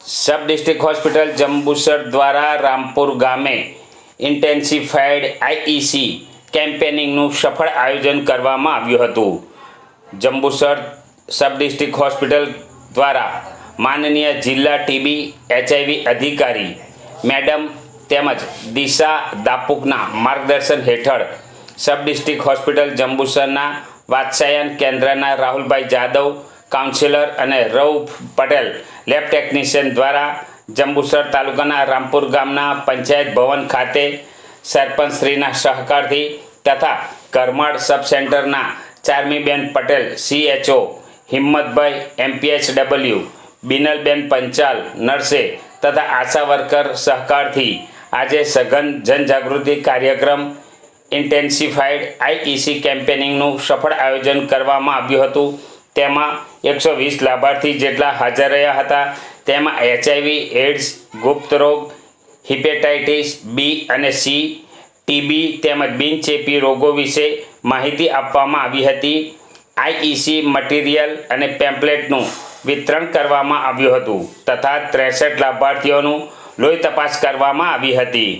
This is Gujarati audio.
सब डिस्ट्रिक्ट हॉस्पिटल जंबूसर द्वारा रामपुर गामे इंटेन्सिफाइड आईईसी કેમ્પેનિંગનું સફળ આયોજન કરવામાં આવ્યું હતું। જંબુસર સબ ડિસ્ટ્રિક્ટ હોસ્પિટલ દ્વારા માનનીય જિલ્લા ટીબી એચઆઈવી અધિકારી મેડમ તેમજ દિશા દાપુકના માર્ગદર્શન હેઠળ સબ ડિસ્ટ્રિક્ટ હોસ્પિટલ જંબુસરના વાત્સ્યાયન કેન્દ્રના રાહુલભાઈ જાદવ કાઉન્સિલર અને રઉફ પટેલ લેબ ટેકનિશિયન દ્વારા જંબુસર તાલુકાના રામપુર ગામના પંચાયત ભવન ખાતે સરપંચશ્રીના સહકારથી તથા કરમાળ સબ સેન્ટરના ચારમીબેન પટેલ CHO, હિંમતભાઈ MPHW, બિનલબેન પંચાલ નર્સે તથા આશા વર્કર સહકારથી આજે સઘન જનજાગૃતિ કાર્યક્રમ ઇન્ટેન્સિફાઈડ આઈઈસી કેમ્પેનિંગનું સફળ આયોજન કરવામાં આવ્યું હતું। તેમાં 120 લાભાર્થી જેટલા હાજર રહ્યા હતા। તેમાં HIV, એડ્સ, ગુપ્ત રોગ, હિપેટાઇટિસ B અને C, ટીબી તેમજ બિનચેપી રોગો વિશે માહિતી આપવામાં આવી હતી। આઈઈસી મટીરિયલ અને પેમ્પલેટનું વિતરણ કરવામાં આવ્યું હતું તથા 63 લાભાર્થીઓનું લોહી તપાસ કરવામાં આવી હતી।